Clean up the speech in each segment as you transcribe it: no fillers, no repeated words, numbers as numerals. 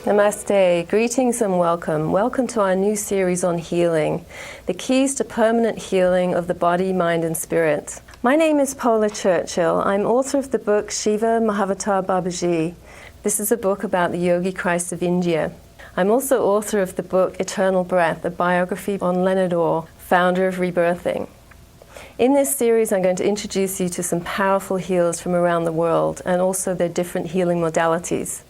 Namaste, greetings and welcome. Welcome to our new series on healing, the keys to permanent healing of the body, mind and spirit. My name is Pola Churchill. I'm author of the book Shiva Mahavatar Babaji. This is a book about the Yogi Christ of India. I'm also author of the book Eternal Breath, a biography on Leonard Orr, founder of Rebirthing. In this series, I'm going to introduce you to some powerful healers from around the world and also their different healing modalities.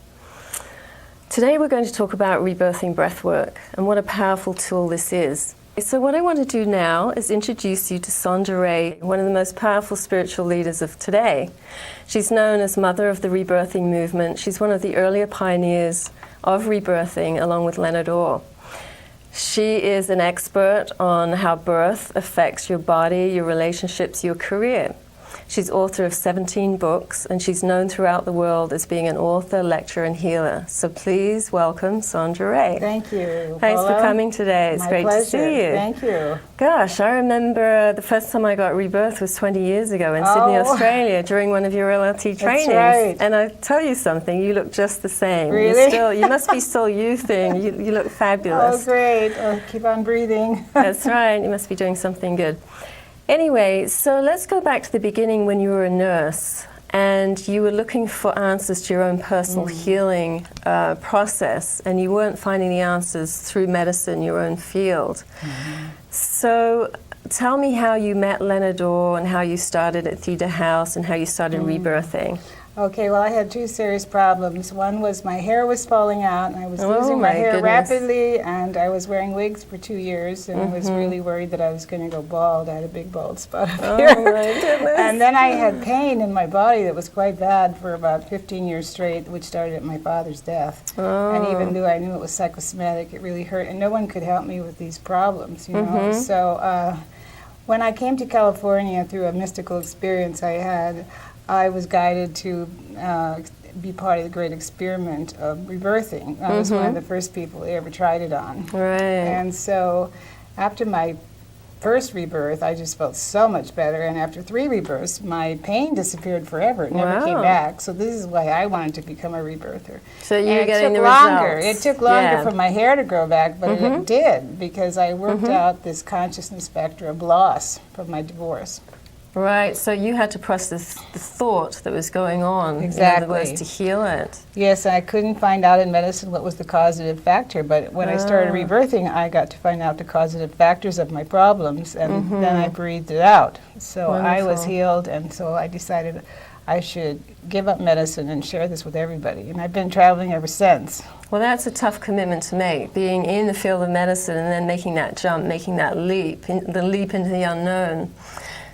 Today we're going to talk about rebirthing breathwork and what a powerful tool this is. So what I want to do now is introduce you to Sondra Ray, one of the most powerful spiritual leaders of today. She's known as Mother of the Rebirthing movement. She's one of the earlier pioneers of rebirthing along with Leonard Orr. She is an expert on how birth affects your body, your relationships, your career. She's author of 17 books, and she's known throughout the world as being an author, lecturer, and healer. So please welcome Sondra Ray. Thank you, Thanks Paula. for coming today. It's My great pleasure. to see you. Thank you. Gosh, I remember the first time I got rebirth was 20 years ago in Sydney, Australia, during one of your LLT trainings. That's right. And I tell you something, you look just the same. Really? You must be still youthing. You look fabulous. Oh, great. Oh, keep on breathing. That's right. You must be doing something good. Anyway, so let's go back to the beginning when you were a nurse and you were looking for answers to your own personal healing process, and you weren't finding the answers through medicine, your own field. So tell me how you met Leonard Orr and how you started at Theta House and how you started rebirthing. Okay, well, I had two serious problems. One was my hair was falling out, and I was losing my hair goodness. rapidly, and I was wearing wigs for 2 years, and I was really worried that I was going to go bald. I had a big bald spot up here. Oh, my goodness. And then I had pain in my body that was quite bad for about 15 years straight, which started at my father's death. Oh. And even though I knew it was psychosomatic, it really hurt, and no one could help me with these problems, you know. So when I came to California through a mystical experience I had, I was guided to be part of the great experiment of rebirthing. I was one of the first people who ever tried it on. Right. And so after my first rebirth, I just felt so much better. And after 3 rebirths, my pain disappeared forever. It never came back. So this is why I wanted to become a rebirther. So you were getting the longer. results. It took longer for my hair to grow back, but it did, because I worked out this consciousness factor of loss from my divorce. Right, so you had to process the thought that was going on, Exactly. in other words, to heal it. Yes, I couldn't find out in medicine what was the causative factor, but when I started rebirthing, I got to find out the causative factors of my problems, and then I breathed it out. So I was healed, and so I decided I should give up medicine and share this with everybody, and I've been traveling ever since. Well, that's a tough commitment to make, being in the field of medicine and then making that jump, making that leap, the leap into the unknown.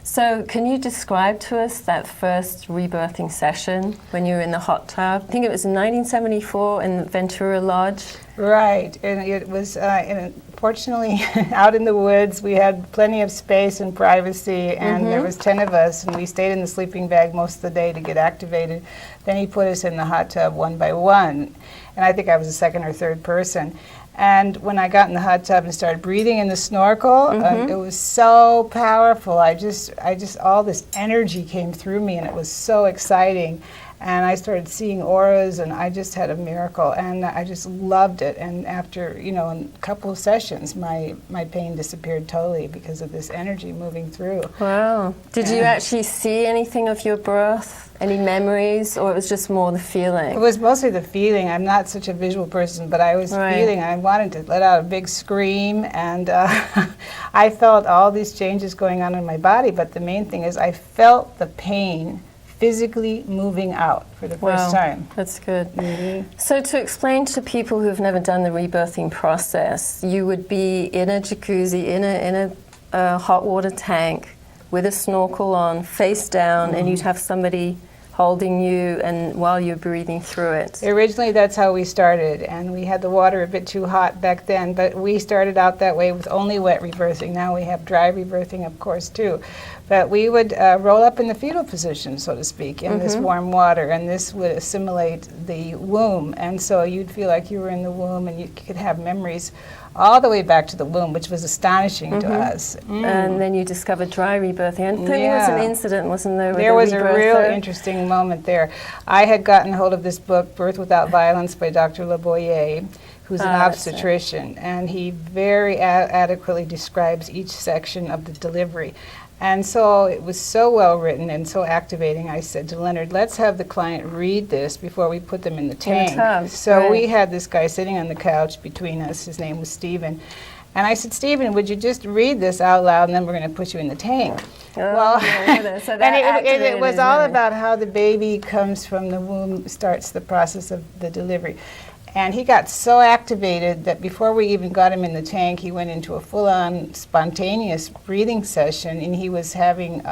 So can you describe to us that first rebirthing session when you were in the hot tub? I think it was in 1974 in the Ventura Lodge. Right, and it was, fortunately, out in the woods. We had plenty of space and privacy, and there was 10 of us, and we stayed in the sleeping bag most of the day to get activated. Then he put us in the hot tub one by one, and I think I was the second or third person. And when I got in the hot tub and started breathing in the snorkel, it was so powerful. I just, all this energy came through me, and it was so exciting. And I started seeing auras, and I just had a miracle, and I just loved it. And after, you know, a couple of sessions, my pain disappeared totally because of this energy moving through. Wow. Did you actually see anything of your birth? Any memories, or it was just more the feeling? It was mostly the feeling. I'm not such a visual person, but I was feeling. I wanted to let out a big scream, and I felt all these changes going on in my body, but the main thing is I felt the pain physically moving out for the first time. That's good. So to explain to people who've never done the rebirthing process, you would be in a jacuzzi, in a hot water tank with a snorkel on, face down, and you'd have somebody holding you and while you're breathing through it. Originally, that's how we started, and we had the water a bit too hot back then, but we started out that way with only wet rebirthing. Now we have dry rebirthing, of course, too. But we would roll up in the fetal position, so to speak, in this warm water, and this would assimilate the womb, and so you'd feel like you were in the womb, and you could have memories all the way back to the womb, which was astonishing to us. And then you discovered dry rebirthing. And there was an incident, wasn't there? There was a real interesting moment there. I had gotten hold of this book, Birth Without Violence, by Dr. Le Boyer, who's an obstetrician, and he very adequately describes each section of the delivery. And so it was so well written and so activating. I said to Leonard, let's have the client read this before we put them in the tank. So we had this guy sitting on the couch between us. His name was Stephen. And I said, Stephen, would you just read this out loud, and then we're going to put you in the tank. So and it was all about how the baby comes from the womb, starts the process of the delivery. And he got so activated that before we even got him in the tank, he went into a full-on spontaneous breathing session, and he was having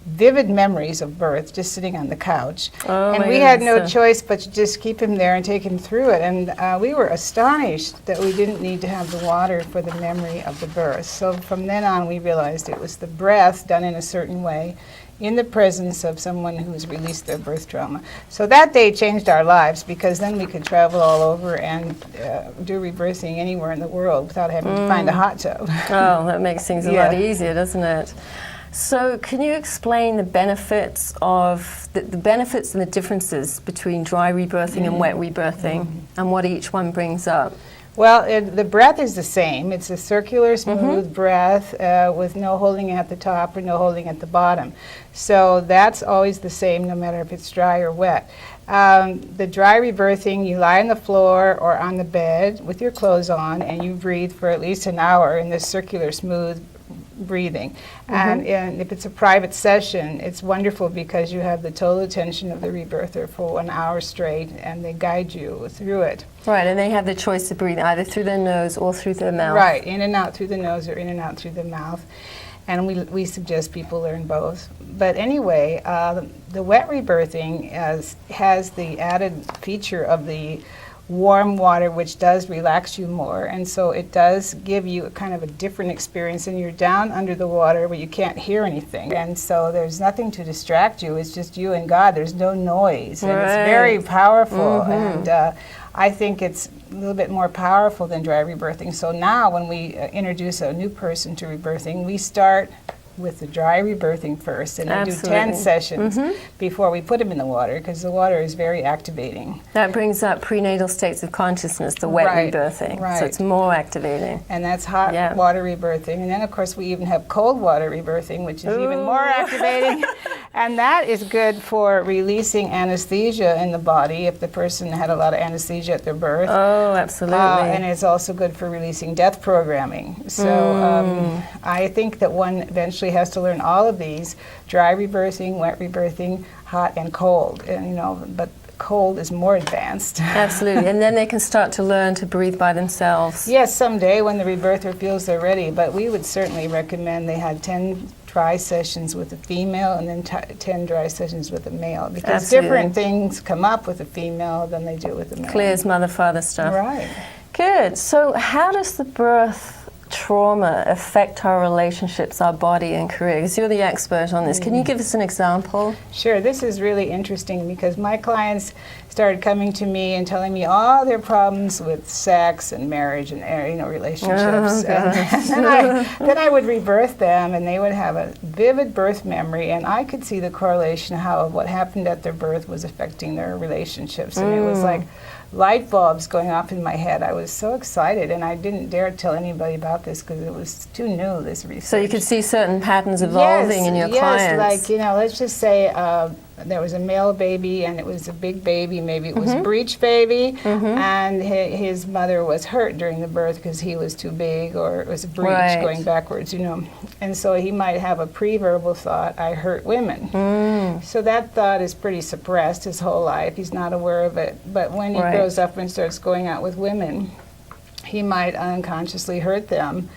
vivid memories of birth, just sitting on the couch. And we had no choice but to just keep him there and take him through it. And we were astonished that we didn't need to have the water for the memory of the birth. So from then on, we realized it was the breath done in a certain way, in the presence of someone who's released their birth trauma. So that day changed our lives, because then we could travel all over and do rebirthing anywhere in the world without having to find a hot tub. Oh, that makes things a lot easier, doesn't it? So can you explain the benefits of the benefits and the differences between dry rebirthing and wet rebirthing, and what each one brings up? Well, the breath is the same. It's a circular, smooth breath with no holding at the top or no holding at the bottom. So that's always the same, no matter if it's dry or wet. The dry rebirthing, you lie on the floor or on the bed with your clothes on, and you breathe for at least an hour in this circular, smooth breathing. And if it's a private session, it's wonderful because you have the total attention of the rebirther for 1 hour straight, and they guide you through it. Right, and they have the choice to breathe either through their nose or through their mouth. Right, in and out through the nose or in and out through the mouth. And we suggest people learn both. But anyway, the wet rebirthing has the added feature of the warm water, which does relax you more, and so it does give you a kind of a different experience, and you're down under the water where you can't hear anything, and so there's nothing to distract you. It's just you and God. There's no noise, and it's very powerful, and I think it's a little bit more powerful than dry rebirthing. So now when we introduce a new person to rebirthing, we start with the dry rebirthing first, and we do 10 sessions before we put him in the water, because the water is very activating. That brings up prenatal states of consciousness, the wet rebirthing, so it's more activating. And that's hot water rebirthing. And then, of course, we even have cold water rebirthing, which is even more activating. And that is good for releasing anesthesia in the body if the person had a lot of anesthesia at their birth. Oh, absolutely. And it's also good for releasing death programming. So I think that one eventually has to learn all of these: dry rebirthing, wet rebirthing, hot and cold. And but cold is more advanced. Absolutely. And then they can start to learn to breathe by themselves. Yes, someday when the rebirther feels they're ready. But we would certainly recommend they had 10 dry sessions with a female and then 10 dry sessions with a male, because different things come up with a female than they do with a male. Clears mother-father stuff. Right. Good. So how does the birth trauma affect our relationships, our body and career? Because you're the expert on this. Can you give us an example? Sure. This is really interesting because my clients started coming to me and telling me all their problems with sex and marriage and relationships. And then I would rebirth them, and they would have a vivid birth memory, and I could see the correlation how what happened at their birth was affecting their relationships. And it was like light bulbs going off in my head. I was so excited, and I didn't dare tell anybody about this because it was too new, this research. So you could see certain patterns evolving in your clients. Yes, like, let's just say there was a male baby, and it was a big baby, maybe it was a breech baby, and his mother was hurt during the birth because he was too big, or it was a breech going backwards, And so he might have a pre-verbal thought, I hurt women. So that thought is pretty suppressed his whole life. He's not aware of it. But when he grows up and starts going out with women, he might unconsciously hurt them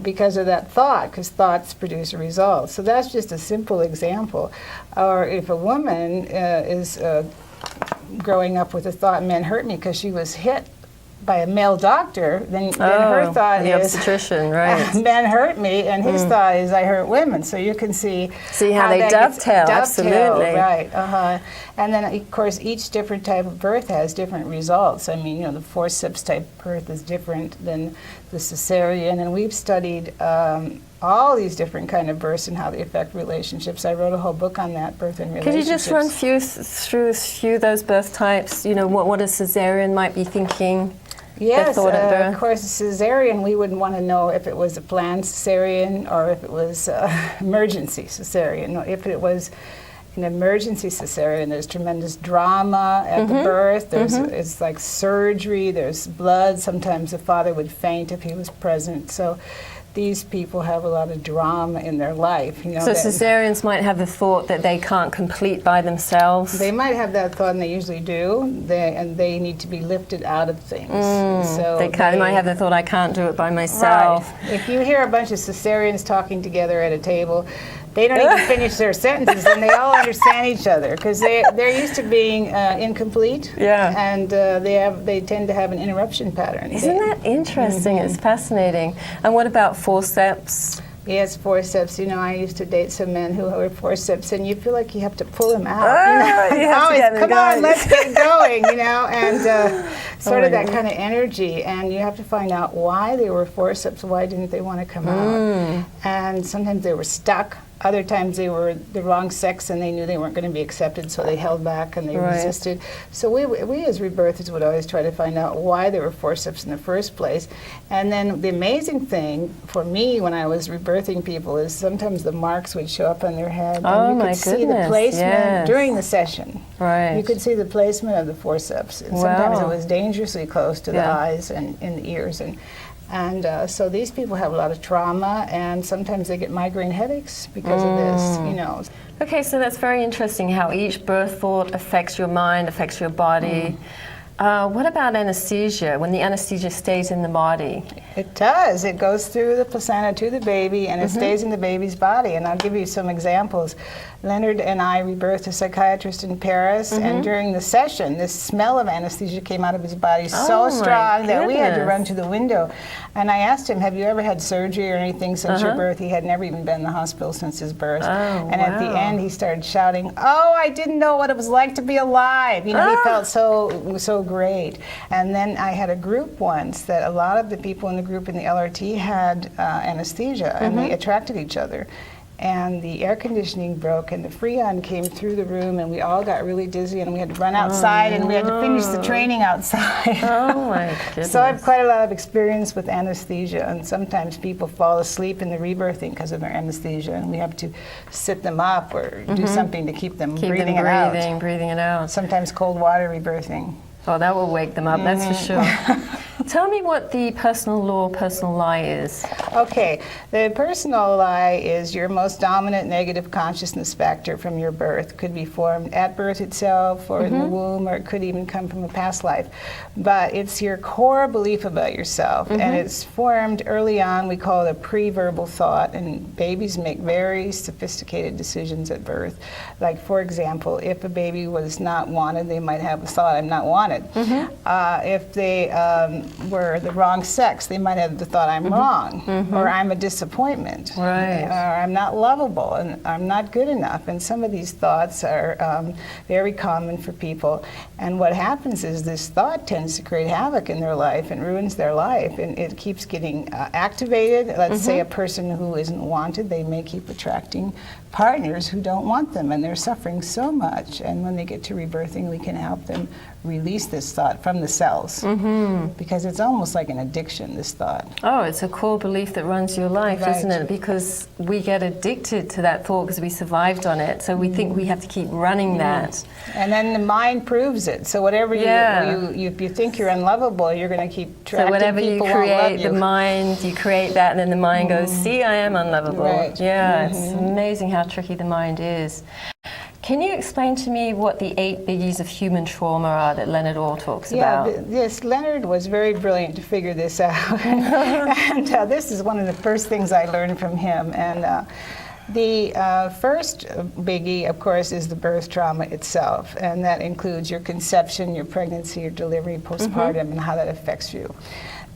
because of that thought, because thoughts produce a result. So that's just a simple example. Or if a woman is growing up with the thought, men hurt me, because she was hit by a male doctor, then her thought the is obstetrician, right? Men hurt me, and his thought is I hurt women. So you can see how they dovetail. Absolutely, right. And then of course each different type of birth has different results. I mean, the forceps type birth is different than the cesarean, and we've studied all these different kind of births and how they affect relationships. I wrote a whole book on that, birth and relationships. Could you just run through a few of those birth types? What a cesarean might be thinking. Yes, of course, a cesarean, we wouldn't want to know if it was a planned cesarean or if it was emergency cesarean. If it was an emergency cesarean, there's tremendous drama at the birth. It's like surgery, there's blood. Sometimes the father would faint if he was present. So these people have a lot of drama in their life. So cesareans might have the thought that they can't complete by themselves. They might have that thought, and they usually do. And they need to be lifted out of things. So they might have the thought, I can't do it by myself. Right. If you hear a bunch of cesareans talking together at a table, they don't even finish their sentences, and they all understand each other because they're used to being incomplete. Yeah. And they tend to have an interruption pattern. Isn't that interesting? It's fascinating. And what about forceps? Yes, forceps. I used to date some men who were forceps, and you feel like you have to pull them out. Come on, let's get going. And sort of that kind of energy. And you have to find out why they were forceps. Why didn't they want to come out? And sometimes they were stuck. Other times they were the wrong sex and they knew they weren't going to be accepted, so they held back and they resisted. So we as rebirthers would always try to find out why there were forceps in the first place. And then the amazing thing for me when I was rebirthing people is sometimes the marks would show up on their head. And you could see the placement during the session. Right. You could see the placement of the forceps. And sometimes it was dangerously close to the eyes and in the ears. And so these people have a lot of trauma, and sometimes they get migraine headaches because of this, Okay, so that's very interesting how each birth thought affects your mind, affects your body. What about anesthesia, when the anesthesia stays in the body? It does. It goes through the placenta to the baby, and it stays in the baby's body. And I'll give you some examples. Leonard and I rebirthed a psychiatrist in Paris, and during the session, this smell of anesthesia came out of his body so strong that we had to run to the window. And I asked him, have you ever had surgery or anything since your birth? He had never even been in the hospital since his birth. And at the end, he started shouting, "Oh, I didn't know what it was like to be alive." He felt so great. And then I had a group once that a lot of the people in the group in the LRT had anesthesia, and they attracted each other. And the air conditioning broke, and the Freon came through the room, and we all got really dizzy, and we had to run outside, and we had to finish the training outside. Oh my goodness. So I have quite a lot of experience with anesthesia, and sometimes people fall asleep in the rebirthing because of their anesthesia, and we have to sit them up or do something to keep them breathing it out. Sometimes cold water rebirthing. Oh, that will wake them up, that's for sure. Tell me what the personal law, personal lie is. Okay, the personal lie is your most dominant negative consciousness factor from your birth. Could be formed at birth itself or in the womb, or it could even come from a past life. But it's your core belief about yourself, and it's formed early on. We call it a pre-verbal thought, and babies make very sophisticated decisions at birth. Like, for example, if a baby was not wanted, they might have a thought, "I'm not wanted." If they were the wrong sex, they might have the thought, "I'm wrong," or "I'm a disappointment," or "I'm not lovable," and "I'm not good enough." And some of these thoughts are very common for people. And what happens is this thought tends to create havoc in their life and ruins their life, and it keeps getting activated. Let's say a person who isn't wanted, they may keep attracting partners who don't want them, and they're suffering so much. And when they get to rebirthing, we can help them release this thought from the cells, because it's almost like an addiction, this thought. Oh, it's a core belief that runs your life, isn't it? Because we get addicted to that thought because we survived on it, so we think we have to keep running that. And then the mind proves it. So whatever if you think you're unlovable, you're going to keep attracting people. So whatever you create, the mind, you create that, and then the mind goes, "See, I am unlovable." Right. Yeah, it's amazing how tricky the mind is. Can you explain to me what the 8 biggies of human trauma are that Leonard Orr talks about? Yes, Leonard was very brilliant to figure this out. And this is one of the first things I learned from him. And The first biggie, of course, is the birth trauma itself, and that includes your conception, your pregnancy, your delivery, postpartum, and how that affects you.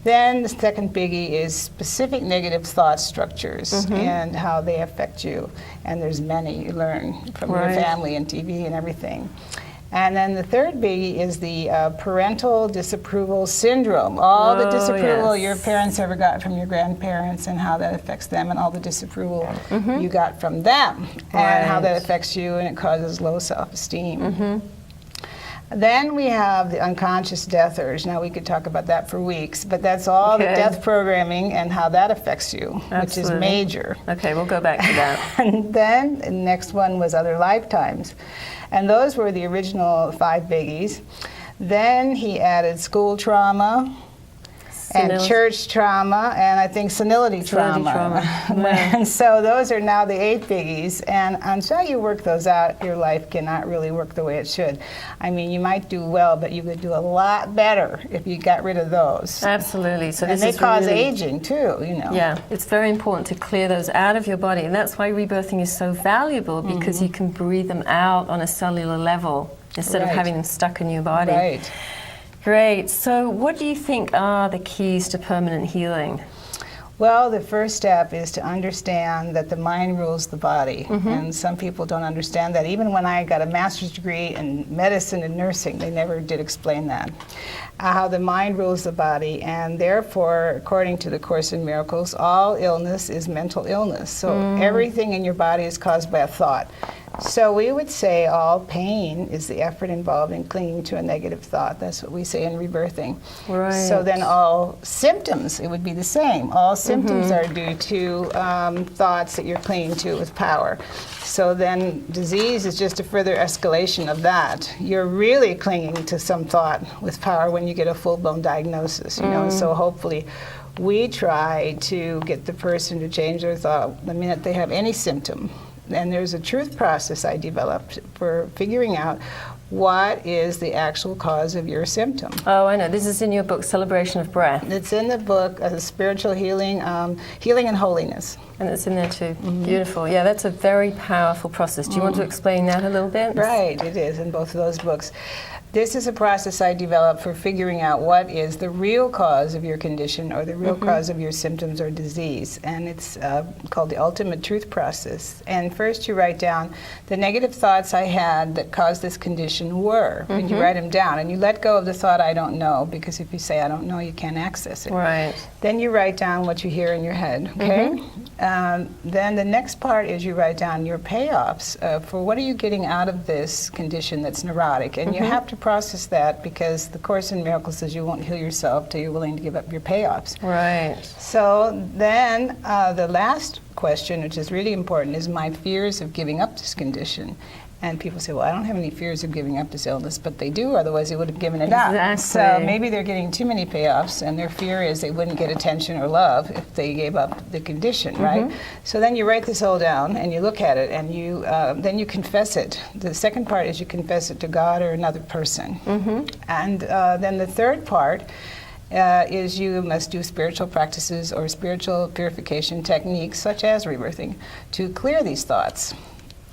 Then the second biggie is specific negative thought structures and how they affect you. And there's many you learn from your family and TV and everything. And then the third biggie is the parental disapproval syndrome. All the disapproval your parents ever got from your grandparents and how that affects them, and all the disapproval you got from them and how that affects you, and it causes low self-esteem. Then we have the unconscious death urge. Now we could talk about that for weeks, but that's all the death programming and how that affects you, which is major. Okay, we'll go back to that. And then the next one was other lifetimes. And those were the original 5 biggies. Then he added school trauma, and church trauma, and I think senility trauma. And so those are now the 8 biggies, and until you work those out, your life cannot really work the way it should. I mean, you might do well, but you could do a lot better if you got rid of those. Absolutely. So and they cause aging too, you know. Yeah, it's very important to clear those out of your body, and that's why rebirthing is so valuable, because you can breathe them out on a cellular level instead of having them stuck in your body. Right. Great. So what do you think are the keys to permanent healing? Well, the first step is to understand that the mind rules the body. And some people don't understand that. Even when I got a master's degree in medicine and nursing, they never did explain that. How the mind rules the body, and therefore, according to the Course in Miracles, all illness is mental illness. So everything in your body is caused by a thought. So we would say all pain is the effort involved in clinging to a negative thought. That's what we say in rebirthing. Right. So then all symptoms, it would be the same. All symptoms are due to thoughts that you're clinging to with power. So then disease is just a further escalation of that. You're really clinging to some thought with power when you get a full-blown diagnosis, you know. So hopefully we try to get the person to change their thought the minute they have any symptom. And there's a truth process I developed for figuring out what is the actual cause of your symptom. Oh, I know. This is in your book, Celebration of Breath. It's in the book, Spiritual Healing, Healing and Holiness. And it's in there too. Beautiful. Yeah, that's a very powerful process. Do you want to explain that a little bit? Right, it is in both of those books. This is a process I developed for figuring out what is the real cause of your condition or the real cause of your symptoms or disease. And it's called the Ultimate Truth Process. And first you write down the negative thoughts I had that caused this condition were. And you write them down. And you let go of the thought, I don't know, because if you say I don't know, you can't access it. Right. Then you write down what you hear in your head, okay? Then the next part is you write down your payoffs for what are you getting out of this condition that's neurotic. And you have to process that, because the Course in Miracles says you won't heal yourself till you're willing to give up your payoffs. Right. So then the last question, which is really important, is my fears of giving up this condition. And people say, well, I don't have any fears of giving up this illness, but they do, otherwise they would have given it up. So maybe they're getting too many payoffs, and their fear is they wouldn't get attention or love if they gave up the condition, right? So then you write this all down, and you look at it, and you then you confess it. The second part is you confess it to God or another person. And then the third part is you must do spiritual practices or spiritual purification techniques, such as rebirthing, to clear these thoughts.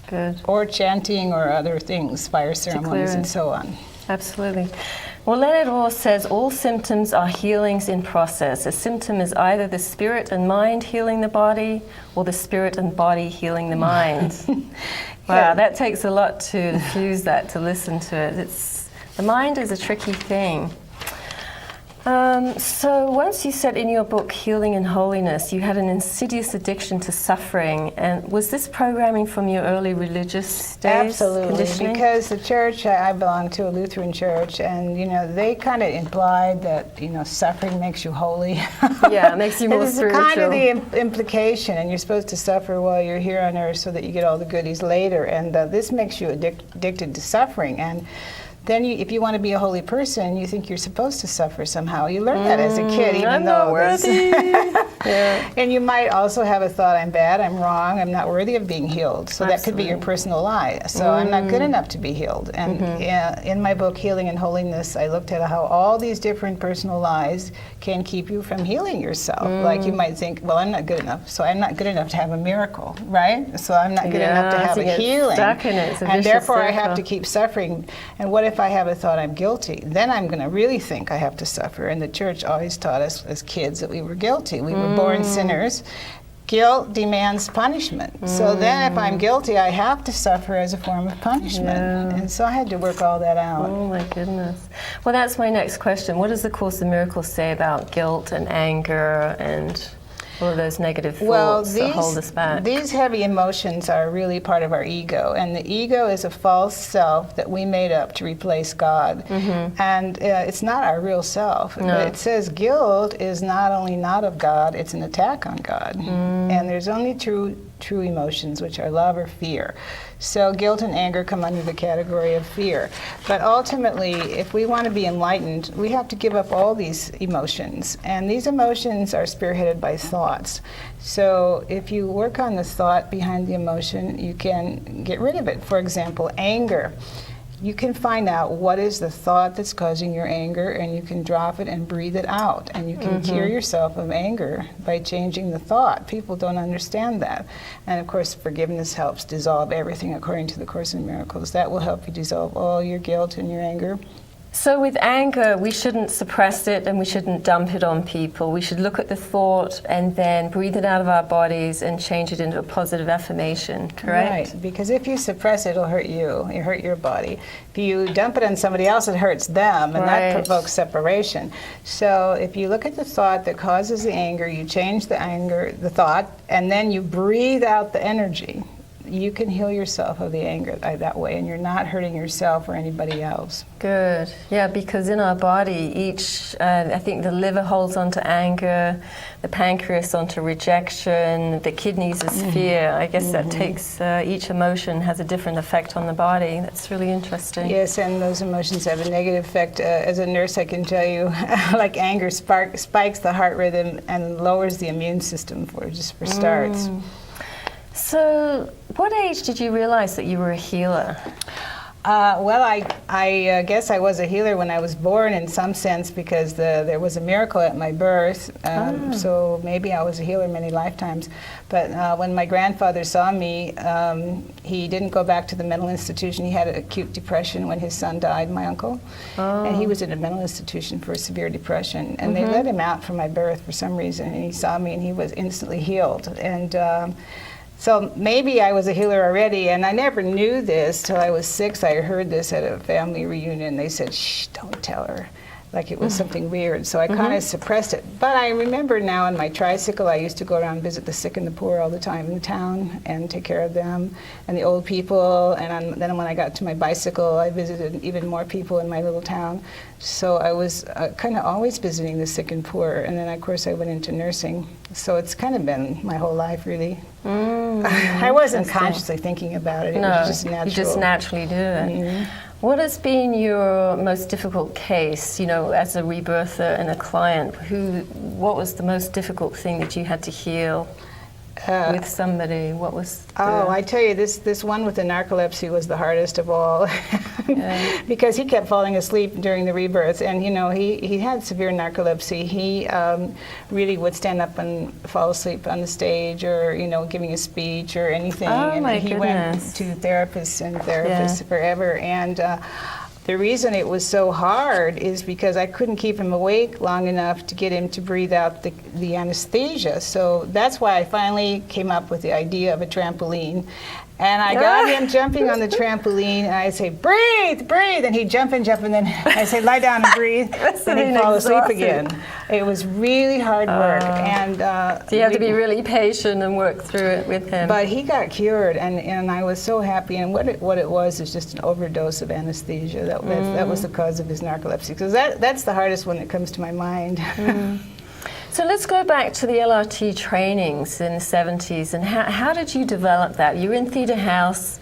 Good. Or chanting or other things, fire ceremonies and so on. Absolutely. Well, Leonard Orr says all symptoms are healings in process. A symptom is either the spirit and mind healing the body, or the spirit and body healing the mind. Wow, that takes a lot to diffuse that, to listen to it. The mind is a tricky thing. So once you said in your book, Healing and Holiness, you had an insidious addiction to suffering. And was this programming from your early religious days? Absolutely, because the church, I belong to a Lutheran church, and, you know, they kind of implied that, you know, suffering makes you holy. Yeah, it makes you more spiritual. It's kind of the implication, and you're supposed to suffer while you're here on earth so that you get all the goodies later. And this makes you addicted to suffering. And then if you want to be a holy person, you think you're supposed to suffer somehow. You learn that as a kid, even I'm though not worthy. Yeah. And you might also have a thought, I'm bad, I'm wrong, I'm not worthy of being healed. So that could be your personal lie. So I'm not good enough to be healed. And in my book, Healing and Holiness, I looked at how all these different personal lies can keep you from healing yourself. Like you might think, well, I'm not good enough, so I'm not good enough to have a miracle, right? So I'm not good enough to have a healing. Stuck in it. And therefore I have to keep suffering. And what if I have a thought I'm guilty? Then I'm going to really think I have to suffer. And the church always taught us as kids that we were guilty. We were born sinners. Guilt demands punishment. So then if I'm guilty, I have to suffer as a form of punishment. And so I had to work all that out. Oh my goodness. Well, that's my next question. What does the Course in Miracles say about guilt and anger and all of those negative thoughts that hold us back? These heavy emotions are really part of our ego, and the ego is a false self that we made up to replace God. And it's not our real self. No. It says guilt is not only not of God, it's an attack on God. And there's only true emotions, which are love or fear. So guilt and anger come under the category of fear. But ultimately, if we want to be enlightened, we have to give up all these emotions. And these emotions are spearheaded by thoughts. So if you work on the thought behind the emotion, you can get rid of it. For example, anger. You can find out what is the thought that's causing your anger, and you can drop it and breathe it out. And you can cure yourself of anger by changing the thought. People don't understand that. And of course, forgiveness helps dissolve everything according to the Course in Miracles. That will help you dissolve all your guilt and your anger. So with anger, we shouldn't suppress it and we shouldn't dump it on people. We should look at the thought and then breathe it out of our bodies and change it into a positive affirmation, correct? Right, because if you suppress it, it'll hurt you. It'll hurt your body. If you dump it on somebody else, it hurts them, and that provokes separation. So if you look at the thought that causes the anger, you change the thought, and then you breathe out the energy. You can heal yourself of the anger that way, and you're not hurting yourself or anybody else. Good. Yeah, because in our body, I think the liver holds onto anger, the pancreas onto rejection, the kidneys is fear. I guess that takes, each emotion has a different effect on the body. That's really interesting. Yes, and those emotions have a negative effect. As a nurse, I can tell you, like anger spikes the heart rhythm and lowers the immune system for starts. So, what age did you realize that you were a healer? Well, I guess I was a healer when I was born in some sense, because there was a miracle at my birth. So maybe I was a healer many lifetimes. But when my grandfather saw me, he didn't go back to the mental institution. He had acute depression when his son died, my uncle. And he was in a mental institution for a severe depression. And they let him out from my birth for some reason. And he saw me and he was instantly healed. And so maybe I was a healer already, and I never knew this till I was 6. I heard this at a family reunion. They said, shh, don't tell her, like it was something weird. So I kind of suppressed it. But I remember now on my tricycle, I used to go around and visit the sick and the poor all the time in town and take care of them and the old people. And then when I got to my bicycle, I visited even more people in my little town. So I was kind of always visiting the sick and poor. And then, of course, I went into nursing. So it's kind of been my whole life, really. I wasn't consciously thinking about it. It was just natural. You just naturally do it. What has been your most difficult case, as a rebirther and a client? What was the most difficult thing that you had to heal with somebody? What was I tell you, this one with the narcolepsy was the hardest of all. Because he kept falling asleep during the rebirth, and he had severe narcolepsy. He really would stand up and fall asleep on the stage, or giving a speech or anything. He went to therapists and therapists forever. And the reason it was so hard is because I couldn't keep him awake long enough to get him to breathe out the anesthesia. So that's why I finally came up with the idea of a trampoline. And I got him jumping on the trampoline, and I say, breathe, breathe, and he'd jump, and then I say, lie down and breathe, then he'd fall asleep again. It was really hard work. And so you have to be really patient and work through it with him. But he got cured, and I was so happy. And what it was is just an overdose of anesthesia. That was the cause of his narcolepsy. Because that's the hardest one that comes to my mind. So let's go back to the LRT trainings in the 70s, and how did you develop that? You were in Theatre House,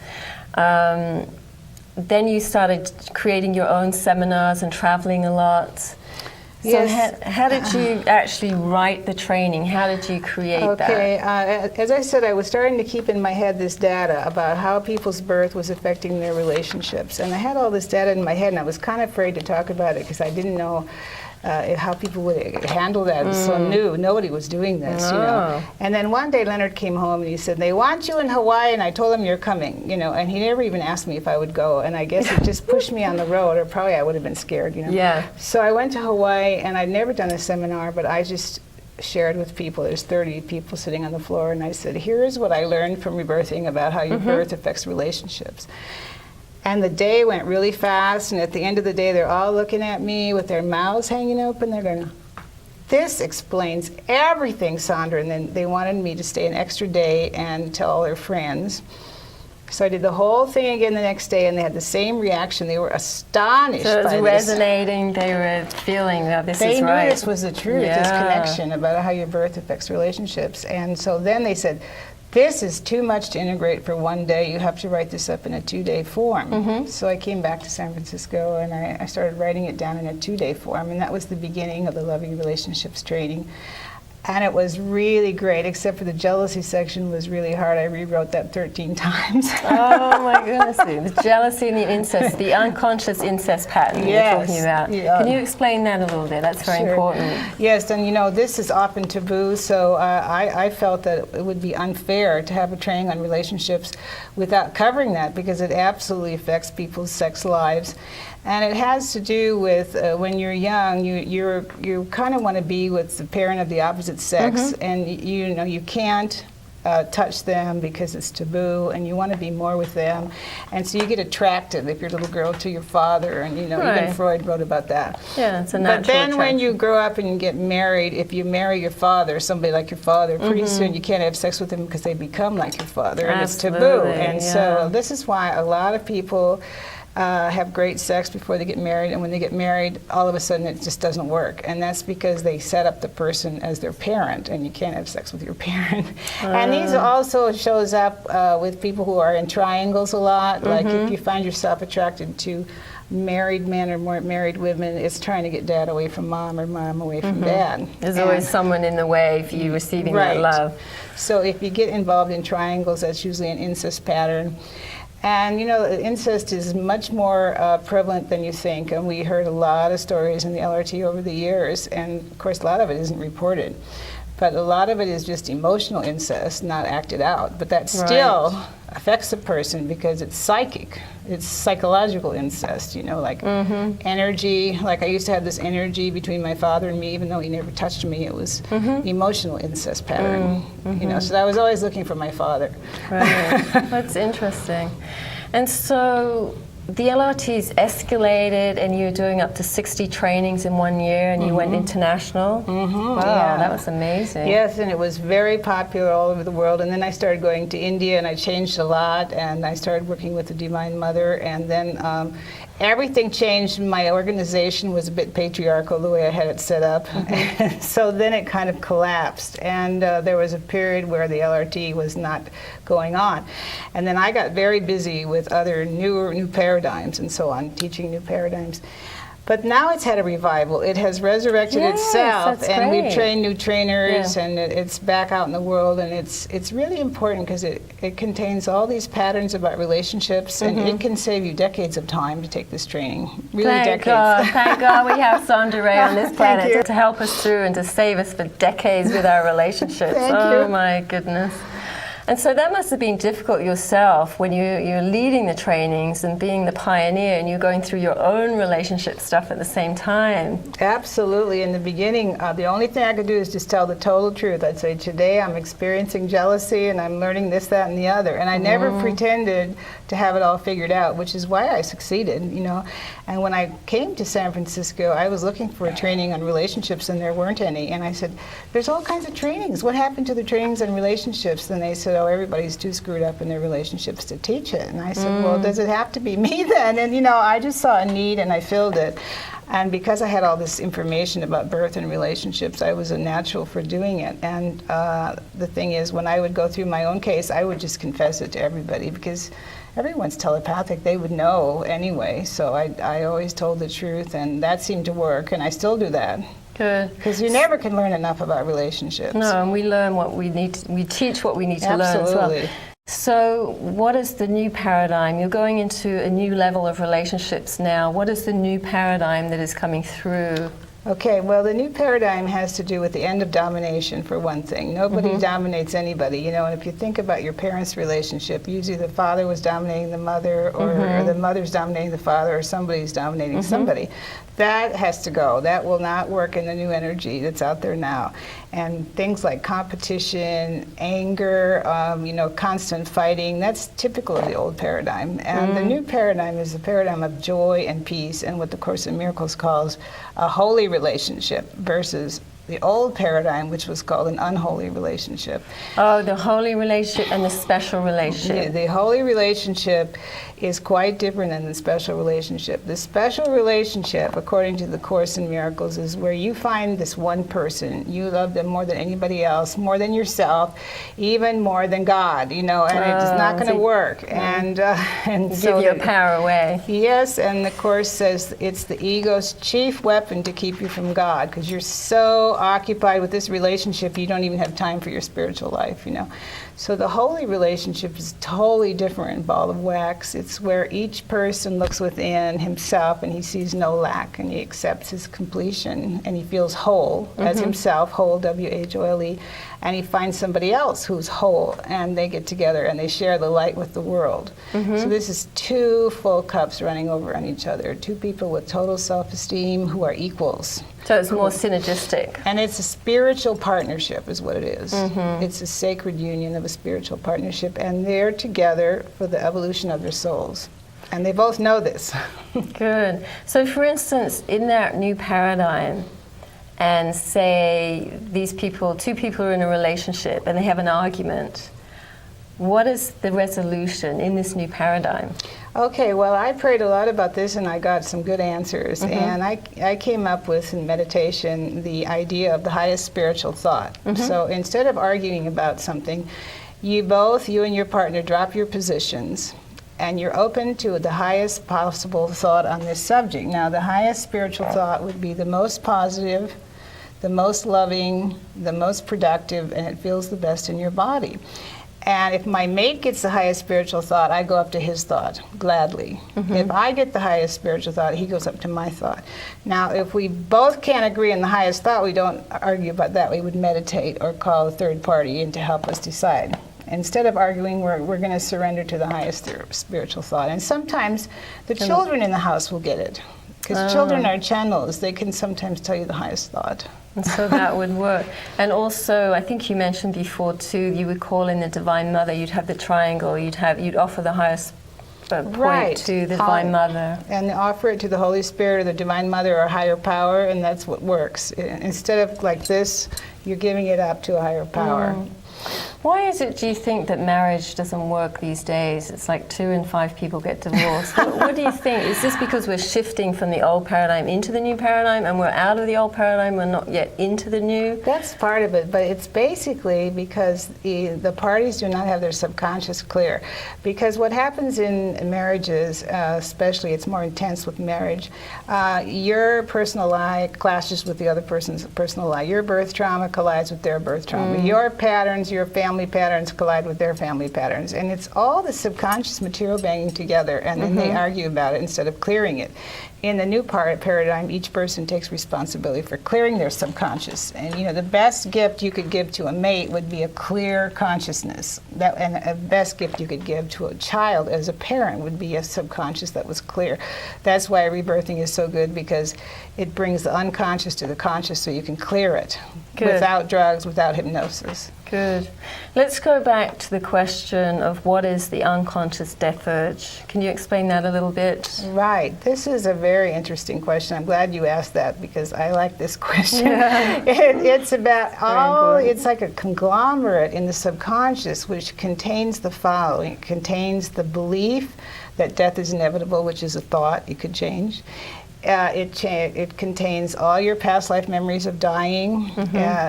then you started creating your own seminars and traveling a lot. So Yes. how did you actually write the training? How did you create that? Okay, as I said, I was starting to keep in my head this data about how people's birth was affecting their relationships. And I had all this data in my head, and I was kind of afraid to talk about it because I didn't know how people would handle that. It was so new. Nobody was doing this, you know. And then one day Leonard came home and he said, they want you in Hawaii, and I told him you're coming, you know, and he never even asked me if I would go. And I guess it just pushed me on the road, or probably I would have been scared, you know. Yeah. So I went to Hawaii, and I'd never done a seminar, but I just shared with people. There's 30 people sitting on the floor, and I said, here's what I learned from rebirthing about how your birth affects relationships. And the day went really fast, and at the end of the day, they're all looking at me with their mouths hanging open. They're going, this explains everything, Sondra. And then they wanted me to stay an extra day and tell all their friends. So I did the whole thing again the next day, and they had the same reaction. They were astonished by this. So it was resonating. They were feeling that this is right. They knew this was the truth, this connection about how your birth affects relationships. And so then they said, this is too much to integrate for one day. You have to write this up in a 2-day form. So I came back to San Francisco, and I started writing it down in a 2-day form. And that was the beginning of the Loving Relationships training. And it was really great, except for the jealousy section was really hard. I rewrote that 13 times. Oh my goodness, the jealousy and the incest, the unconscious incest pattern you're talking about. Yeah. Can you explain that a little bit? That's very important. Yes, and you know, this is often taboo, so I felt that it would be unfair to have a training on relationships without covering that, because it absolutely affects people's sex lives. And it has to do with when you're young, you kind of want to be with the parent of the opposite sex, and you know you can't touch them because it's taboo, and you want to be more with them, and so you get attracted, if you're a little girl, to your father, and you know even Freud wrote about that. Yeah, it's a natural But then attraction. when you grow up and you get married, if you marry your father, somebody like your father, pretty soon you can't have sex with them because they become like your father, and it's taboo. And so this is why a lot of people have great sex before they get married, and when they get married, all of a sudden it just doesn't work. And that's because they set up the person as their parent, and you can't have sex with your parent. And these also shows up with people who are in triangles a lot. Like if you find yourself attracted to married men or more married women, it's trying to get dad away from mom or mom away from dad. There's always someone in the way for you receiving that love. So if you get involved in triangles, that's usually an incest pattern. And you know, incest is much more prevalent than you think, and we heard a lot of stories in the LRT over the years, and of course a lot of it isn't reported. But a lot of it is just emotional incest, not acted out. But that still affects a person because it's psychic. It's psychological incest, you know, like energy. Like I used to have this energy between my father and me, even though he never touched me. It was emotional incest pattern, you know. So I was always looking for my father. Right. That's interesting. And so the LRT's escalated, and you're doing up to 60 trainings in 1 year, and you went international. Wow, that was amazing. Yes, and it was very popular all over the world. And then I started going to India, and I changed a lot, and I started working with the Divine Mother, and then everything changed. My organization was a bit patriarchal, the way I had it set up. So then it kind of collapsed, and there was a period where the LRT was not going on. And then I got very busy with other new paradigms and so on, teaching new paradigms. But now it's had a revival. It has resurrected itself, and we've trained new trainers, and it's back out in the world, and it's really important because it contains all these patterns about relationships, and it can save you decades of time to take this training. Really, Thank decades. God. Thank God we have Sondra Ray on this planet to help us through and to save us for decades with our relationships. Oh my goodness. And so that must have been difficult yourself when you're leading the trainings and being the pioneer, and you're going through your own relationship stuff at the same time. Absolutely. In the beginning, the only thing I could do is just tell the total truth. I'd say, today I'm experiencing jealousy, and I'm learning this, that, and the other. And I never pretended to have it all figured out, which is why I succeeded, you know. And when I came to San Francisco, I was looking for a training on relationships, and there weren't any. And I said, there's all kinds of trainings. What happened to the trainings on relationships? And they said, oh, everybody's too screwed up in their relationships to teach it. And I said, well, does it have to be me then? And you know, I just saw a need, and I filled it. And because I had all this information about birth and relationships, I was a natural for doing it. And the thing is, when I would go through my own case, I would just confess it to everybody, because everyone's telepathic. They would know anyway. So I always told the truth, and that seemed to work, and I still do that. Good. Because you never can learn enough about relationships. No, and we learn what we need to, we teach what we need to learn as well. Absolutely. So what is the new paradigm? You're going into a new level of relationships now. What is the new paradigm that is coming through? Okay, well, the new paradigm has to do with the end of domination, for one thing. Nobody dominates anybody, you know, and if you think about your parents' relationship, usually the father was dominating the mother, or the mother's dominating the father, or somebody's dominating somebody. That has to go. That will not work in the new energy that's out there now. And things like competition, anger, you know, constant fighting, that's typical of the old paradigm. And the new paradigm is the paradigm of joy and peace, and what the Course in Miracles calls a holy relationship, versus the old paradigm, which was called an unholy relationship. Oh, the holy relationship and the special relationship. Yeah, the holy relationship is quite different than the special relationship. The special relationship, according to the Course in Miracles, is where you find this one person. You love them more than anybody else, more than yourself, even more than God, you know, and it's not going to work. And so give your power away. Yes, and the Course says it's the ego's chief weapon to keep you from God, because you're so occupied with this relationship, you don't even have time for your spiritual life, you know. So the holy relationship is totally different ball of wax. It's where each person looks within himself and he sees no lack, and he accepts his completion, and he feels whole as himself, whole, W-H-O-L-E, and he finds somebody else who's whole, and they get together and they share the light with the world. So this is two full cups running over on each other, two people with total self-esteem who are equals. So it's more synergistic. And it's a spiritual partnership is what it is. It's a sacred union of a spiritual partnership, and they're together for the evolution of their souls. And they both know this. Good. So for instance, in that new paradigm, and say these people, two people are in a relationship and they have an argument, what is the resolution in this new paradigm? Okay, well, I prayed a lot about this and I got some good answers. And I came up with, in meditation, the idea of the highest spiritual thought. So instead of arguing about something, you and your partner, drop your positions, and you're open to the highest possible thought on this subject. Now, the highest spiritual thought would be the most positive, the most loving, the most productive, and it feels the best in your body. And if my mate gets the highest spiritual thought, I go up to his thought, gladly. If I get the highest spiritual thought, he goes up to my thought. Now, if we both can't agree on the highest thought, we don't argue about that. We would meditate or call a third party in to help us decide. Instead of arguing, we're going to surrender to the highest spiritual thought. And sometimes the children in the house will get it, because children are channels. They can sometimes tell you the highest thought. And so that would work. And also, I think you mentioned before too, you would call in the Divine Mother, you'd have the triangle, you'd offer the highest point to the Divine Mother. And offer it to the Holy Spirit or the Divine Mother or higher power, and that's what works. Instead of like this, you're giving it up to a higher power. Why is it, do you think, that marriage doesn't work these days? It's like 2 in 5 people get divorced. What do you think? Is this because we're shifting from the old paradigm into the new paradigm, and we're out of the old paradigm, we're not yet into the new? That's part of it, but it's basically because the parties do not have their subconscious clear. Because what happens in marriages, especially, it's more intense with marriage, your personal lie clashes with the other person's personal lie. Your birth trauma collides with their birth trauma. Your patterns, your family patterns collide with their family patterns, and it's all the subconscious material banging together, and then they argue about it instead of clearing it. In the new paradigm, each person takes responsibility for clearing their subconscious. And you know, the best gift you could give to a mate would be a clear consciousness. And a best gift you could give to a child as a parent would be a subconscious that was clear. That's why rebirthing is so good, because it brings the unconscious to the conscious so you can clear it without drugs, without hypnosis. Good. Let's go back to the question of what is the unconscious death urge. Can you explain that a little bit? Right. This is a very interesting question. I'm glad you asked that, because I like this question. It's about it's like a conglomerate in the subconscious, which contains the following. It contains the belief that death is inevitable, which is a thought you could change. It contains all your past life memories of dying,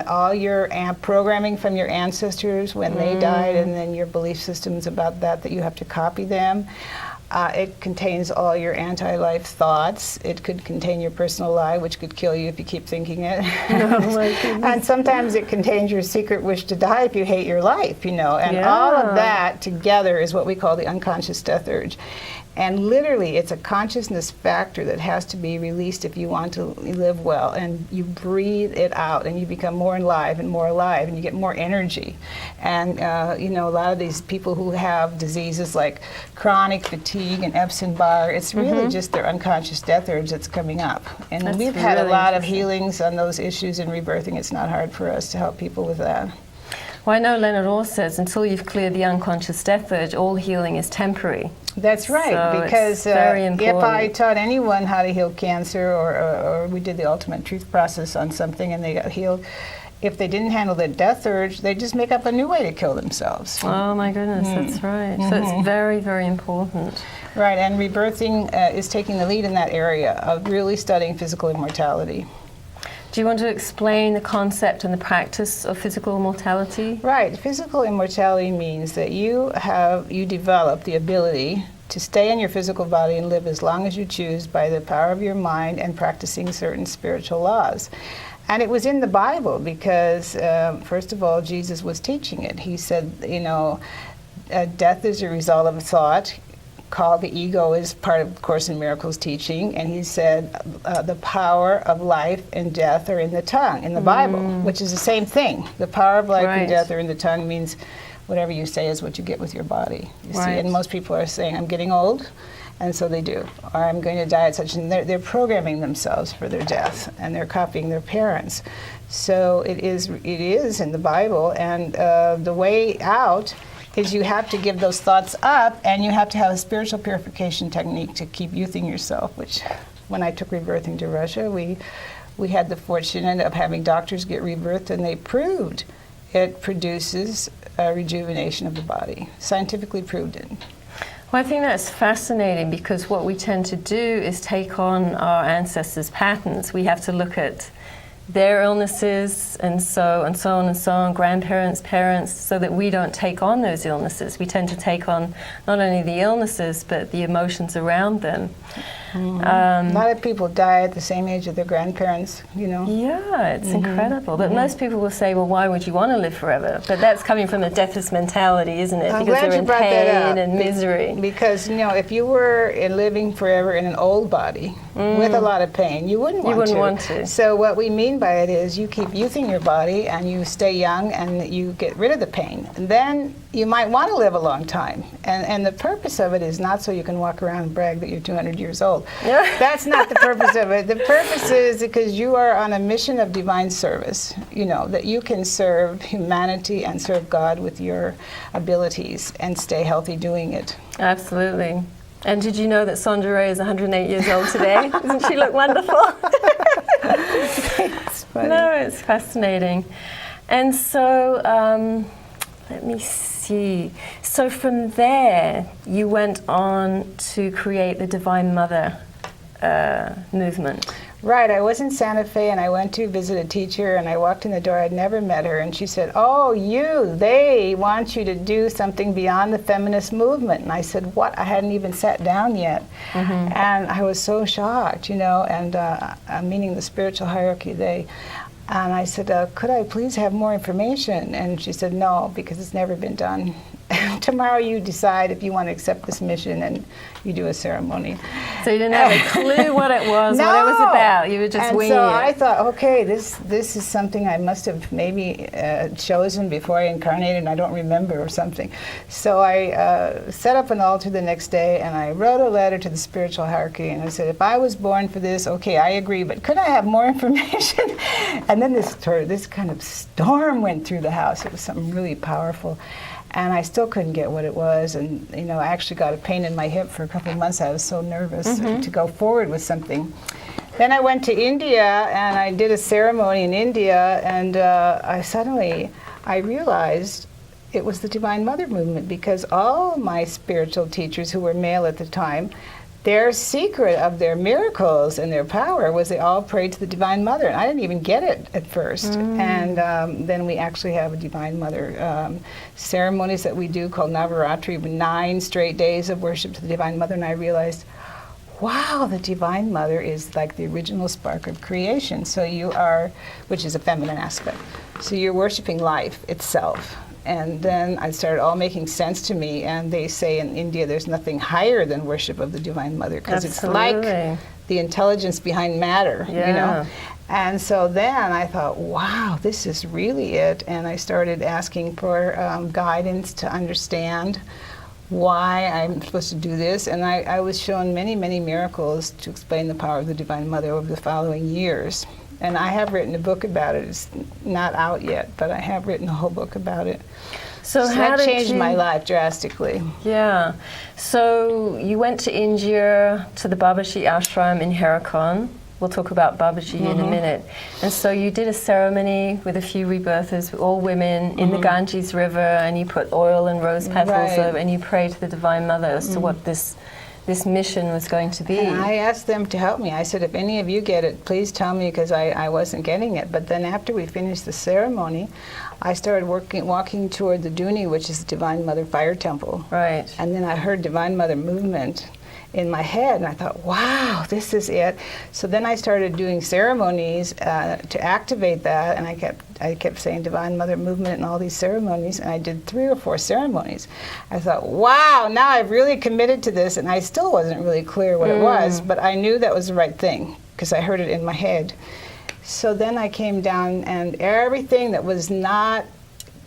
all your programming from your ancestors when they died, and then your belief systems about that you have to copy them. It contains all your anti-life thoughts. It could contain your personal lie, which could kill you if you keep thinking it. Oh my goodness. And sometimes it contains your secret wish to die if you hate your life, you know. And all of that together is what we call the unconscious death urge. And literally, it's a consciousness factor that has to be released if you want to live well. And you breathe it out, and you become more alive, and you get more energy. And you know, a lot of these people who have diseases like chronic fatigue and Epstein-Barr, it's really just their unconscious death urge that's coming up. And we've had a lot of healings on those issues in rebirthing. It's not hard for us to help people with that. Well, I know Leonard Orr says until you've cleared the unconscious death urge, all healing is temporary. That's right, so because if I taught anyone how to heal cancer, or we did the ultimate truth process on something and they got healed, if they didn't handle their death urge, they just make up a new way to kill themselves. Oh my goodness, that's right. So it's very, very important. Right, and rebirthing is taking the lead in that area of really studying physical immortality. Do you want to explain the concept and the practice of physical immortality? Right. Physical immortality means that you develop the ability to stay in your physical body and live as long as you choose by the power of your mind and practicing certain spiritual laws. And it was in the Bible because, first of all, Jesus was teaching it. He said, you know, death is a result of a thought. Called the ego is part of Course in Miracles teaching, and he said the power of life and death are in the tongue, in the Bible, which is the same thing. The power of life and death are in the tongue means whatever you say is what you get with your body. You see, and most people are saying, I'm getting old, and so they do. Or I'm going to die at such, and they're programming themselves for their death, and they're copying their parents. So it is in the Bible, and the way out is you have to give those thoughts up, and you have to have a spiritual purification technique to keep youthing yourself, which when I took rebirthing to Russia, we had the fortune of having doctors get rebirthed, and they proved it produces a rejuvenation of the body, scientifically proved it. Well, I think that's fascinating because what we tend to do is take on our ancestors' patterns. We have to look at their illnesses and so on, grandparents, parents, so that we don't take on those illnesses. We tend to take on not only the illnesses, but the emotions around them. A lot of people die at the same age as their grandparents, you know. Yeah, it's incredible. But most people will say, well, why would you want to live forever? But that's coming from a deathless mentality, isn't it? I'm because glad they're you in brought that up. pain and misery. Because, you know, if you were living forever in an old body with a lot of pain, you wouldn't want to. So what we mean by it is you keep youthing your body and you stay young and you get rid of the pain. And then you might want to live a long time. And the purpose of it is not so you can walk around and brag that you're 200 years old. That's not the purpose of it. The purpose is because you are on a mission of divine service, you know, that you can serve humanity and serve God with your abilities and stay healthy doing it. Absolutely. And did you know that Sondra Ray is 108 years old today? Doesn't she look wonderful? It's funny. No, it's fascinating. And so, let me see. So from there, you went on to create the Divine Mother movement. Right, I was in Santa Fe and I went to visit a teacher and I walked in the door, I'd never met her, and she said, oh, they want you to do something beyond the feminist movement. And I said, what? I hadn't even sat down yet. And I was so shocked, you know, and meaning the spiritual hierarchy, and I said, could I please have more information? And she said, no, because it's never been done. Tomorrow you decide if you want to accept this mission and you do a ceremony. So you didn't have a clue what it was, No. what it was about. You were just winging it. And so I thought, okay, this is something I must have maybe chosen before I incarnated and I don't remember or something. So I set up an altar the next day and I wrote a letter to the spiritual hierarchy and I said, if I was born for this, okay, I agree, but could I have more information? And then this kind of storm went through the house. It was something really powerful. And I still couldn't get what it was. And, you know, I actually got a pain in my hip for a couple of months. I was so nervous to go forward with something. Then I went to India and I did a ceremony in India. And I realized it was the Divine Mother movement because all my spiritual teachers who were male at the time, their secret of their miracles and their power was they all prayed to the Divine Mother. And I didn't even get it at first. And then we actually have a Divine Mother ceremonies that we do called Navaratri, 9 straight days of worship to the Divine Mother. And I realized, wow, the Divine Mother is like the original spark of creation. So you are, which is a feminine aspect. So you're worshiping life itself. And then it started all making sense to me. And they say in India there's nothing higher than worship of the Divine Mother, because it's like the intelligence behind matter, you know. And so then I thought, wow, this is really it. And I started asking for guidance to understand why I'm supposed to do this. And I was shown many, many miracles to explain the power of the Divine Mother over the following years. And I have written a book about it. It's not out yet, but I have written a whole book about it. So that changed my life drastically. Yeah. So you went to India, to the Babaji Ashram in Hairakhan. We'll talk about Babaji in a minute. And so you did a ceremony with a few rebirthers, all women, in the Ganges River, and you put oil and rose petals over, and you prayed to the Divine Mother as to what this mission was going to be. And I asked them to help me. I said, if any of you get it, please tell me, because I wasn't getting it. But then after we finished the ceremony, I started walking toward the Dhuni, which is the Divine Mother Fire Temple. Right. And then I heard Divine Mother movement in my head, and I thought, wow, this is it. So then I started doing ceremonies to activate that, and I kept saying Divine Mother movement in all these ceremonies, and I did 3 or 4 ceremonies. I thought, wow, now I've really committed to this, and I still wasn't really clear what it was, but I knew that was the right thing, because I heard it in my head. So then I came down, and everything that was not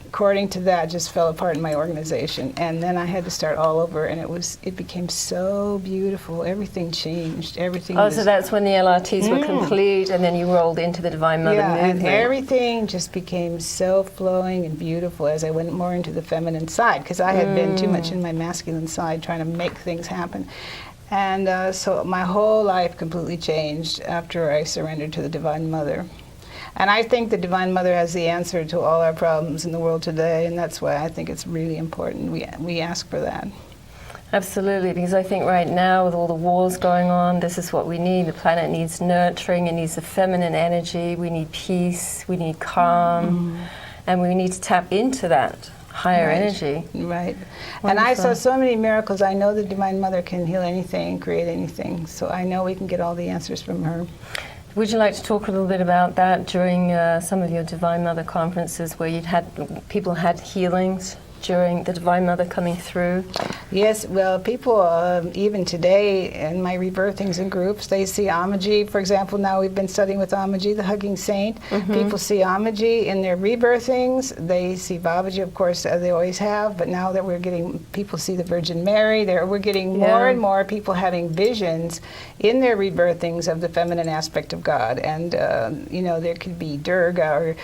according to that just fell apart in my organization, and then I had to start all over, and it became so beautiful. Everything changed. Everything. Oh, so that's when the LRTs were complete, and then you rolled into the Divine Mother movement. And everything just became so flowing and beautiful as I went more into the feminine side, because I had been too much in my masculine side trying to make things happen. And so my whole life completely changed after I surrendered to the Divine Mother. And I think the Divine Mother has the answer to all our problems in the world today, and that's why I think it's really important we ask for that. Absolutely, because I think right now with all the wars going on, this is what we need. The planet needs nurturing, it needs the feminine energy, we need peace, we need calm, and we need to tap into that higher energy. Right. Wonderful. And I saw so many miracles. I know the Divine Mother can heal anything, create anything, so I know we can get all the answers from her. Would you like to talk a little bit about that during some of your Divine Mother conferences, where people had healings during the Divine Mother coming through? Yes, well, people, even today in my rebirthings and groups, they see Amaji. For example, now we've been studying with Amaji, the hugging saint. People see Amaji in their rebirthings. They see Babaji, of course, as they always have, but now that people see the Virgin Mary, we're getting more and more people having visions in their rebirthings of the feminine aspect of God. And, you know, there could be Durga, or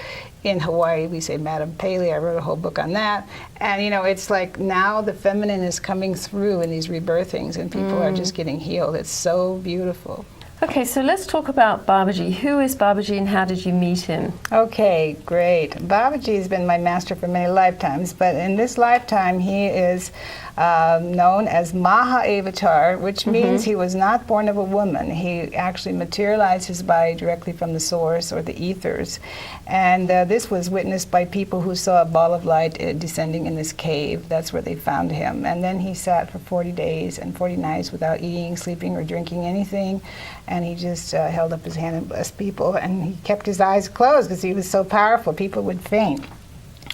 in Hawaii we say Madam Pele. I wrote a whole book on that. And, you know, it's like now the feminine is coming through in these rebirthings, and people are just getting healed. It's so beautiful. Okay, so let's talk about Babaji. Who is Babaji and how did you meet him? Okay, great. Babaji has been my master for many lifetimes, but in this lifetime he is known as Mahavatar, which means he was not born of a woman. He actually materialized his body directly from the source, or the ethers. And this was witnessed by people who saw a ball of light descending in this cave. That's where they found him. And then he sat for 40 days and 40 nights without eating, sleeping, or drinking anything. And he just held up his hand and blessed people. And he kept his eyes closed because he was so powerful, people would faint.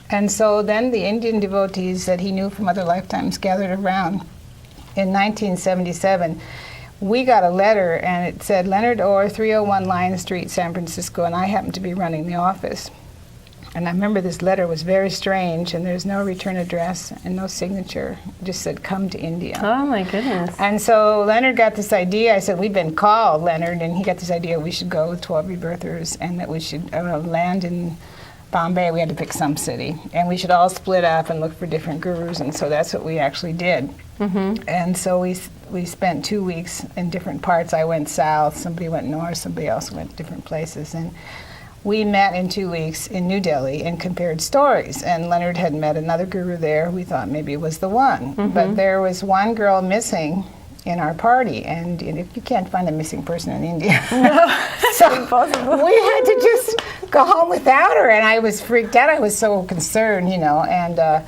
And so then the Indian devotees that he knew from other lifetimes gathered around. In 1977, we got a letter, and it said, Leonard Orr, 301 Lion Street, San Francisco, and I happened to be running the office. And I remember this letter was very strange, and there's no return address and no signature. It just said, come to India. Oh, my goodness. And so Leonard got this idea. I said, we've been called, Leonard, and he got this idea we should go with 12 rebirthers, and that we should land in Bombay. We had to pick some city, and we should all split up and look for different gurus, and so that's what we actually did. And so we spent 2 weeks in different parts. I went south, somebody went north, somebody else went different places, and we met in 2 weeks in New Delhi and compared stories. And Leonard had met another guru there. We thought maybe it was the one, but there was one girl missing, in our party, and if you can't find a missing person in India, So impossible. we had to just go home without her, and I was freaked out. I was so concerned, and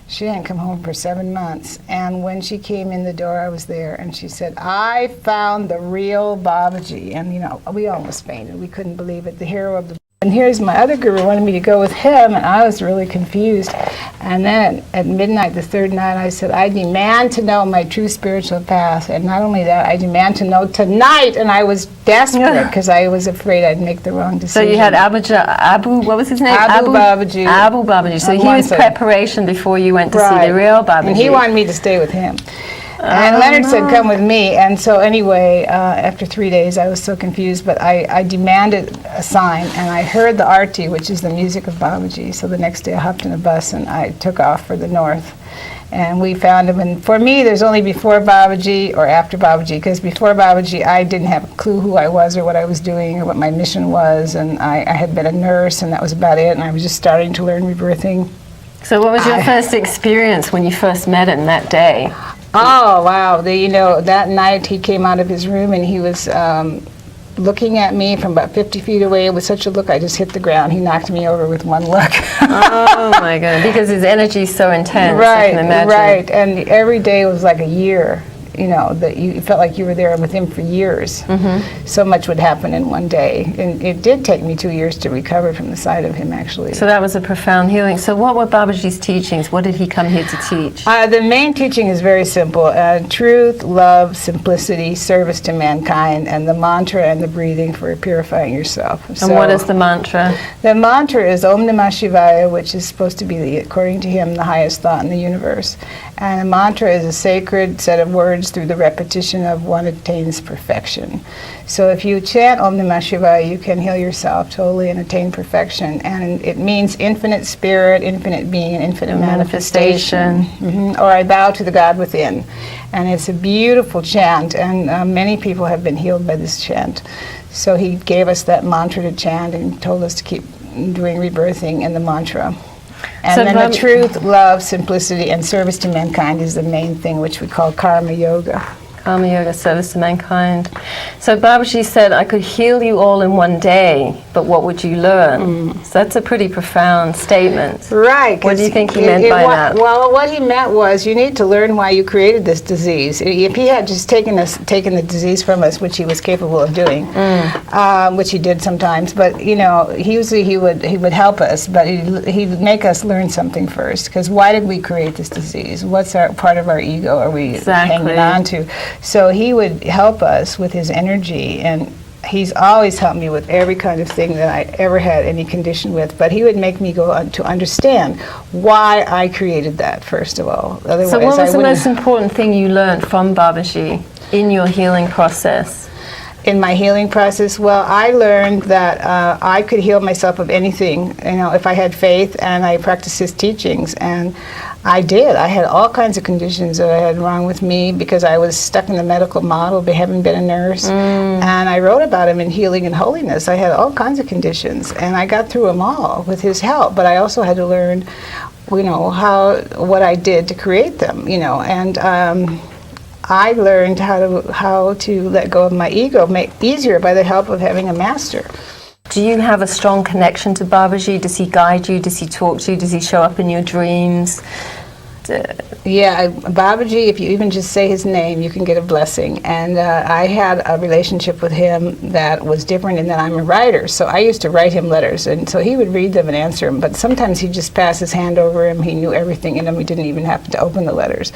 she didn't come home for 7 months. And when she came in the door, I was there, and she said, "I found the real Babaji." And we almost fainted. We couldn't believe it. The hero of the. And here's my other guru wanted me to go with him, and I was really confused. And then at midnight, the third night, I said, "I demand to know my true spiritual path." And not only that, I demand to know tonight. And I was desperate because I was afraid I'd make the wrong decision. So you had Abu, what was his name? Abu Babaji. Abu Babaji. So he was preparation before you went to see the real Babaji. And he wanted me to stay with him. And Leonard said, "Come with me." And so anyway, after 3 days, I was so confused, but I demanded a sign, and I heard the arti, which is the music of Babaji. So the next day I hopped in a bus and I took off for the north. And we found him, and for me, there's only before Babaji or after Babaji, because before Babaji, I didn't have a clue who I was or what I was doing or what my mission was, and I had been a nurse, and that was about it, and I was just starting to learn rebirthing. So what was your first experience when you first met him that day? Oh, wow. That night he came out of his room and he was looking at me from about 50 feet away with such a look I just hit the ground. He knocked me over with one look. Oh, my God. Because his energy is so intense, right, I can imagine. Right. And every day was like a year. That you felt like you were there with him for years. Mm-hmm. So much would happen in one day. And it did take me 2 years to recover from the sight of him, actually. So that was a profound healing. So what were Babaji's teachings? What did he come here to teach? The main teaching is very simple. Truth, love, simplicity, service to mankind, and the mantra and the breathing for purifying yourself. And what is the mantra? The mantra is Om Namah Shivaya, which is supposed to be, according to him, the highest thought in the universe. And the mantra is a sacred set of words through the repetition of one attains perfection. So if you chant Om Namah Shivaya, you can heal yourself totally and attain perfection. And it means infinite spirit, infinite being, and infinite manifestation. Mm-hmm. Or I bow to the God within. And it's a beautiful chant, and many people have been healed by this chant. So he gave us that mantra to chant and told us to keep doing rebirthing in the mantra. And then the truth, love, simplicity, and service to mankind is the main thing, which we call karma yoga. Karma yoga, service to mankind. So Babaji said, "I could heal you all in one day, but what would you learn?" So that's a pretty profound statement. Right. What do you think he meant by that? Well, what he meant was you need to learn why you created this disease. If he had just taken the disease from us, which he was capable of doing, which he did sometimes, but usually he would help us, but he'd make us learn something first. Because why did we create this disease? What's part of our ego are we hanging on to? So he would help us with his energy, and he's always helped me with every kind of thing that I ever had any condition with, but he would make me go on to understand why I created that, first of all. Otherwise, so what was the most important thing you learned from Babaji in your healing process? In my healing process, well, I learned that I could heal myself of anything, if I had faith and I practiced his teachings. And I did. I had all kinds of conditions that I had wrong with me because I was stuck in the medical model, having been a nurse. And I wrote about him in Healing and Holiness. I had all kinds of conditions, and I got through them all with his help. But I also had to learn, what I did to create them, and I learned how to let go of my ego, make easier by the help of having a master. Do you have a strong connection to Babaji? Does he guide you? Does he talk to you? Does he show up in your dreams? Yeah, Babaji, if you even just say his name, you can get a blessing. And I had a relationship with him that was different in that I'm a writer. So I used to write him letters, and so he would read them and answer them. But sometimes he'd just pass his hand over him. He knew everything in them. He didn't even have to open the letters.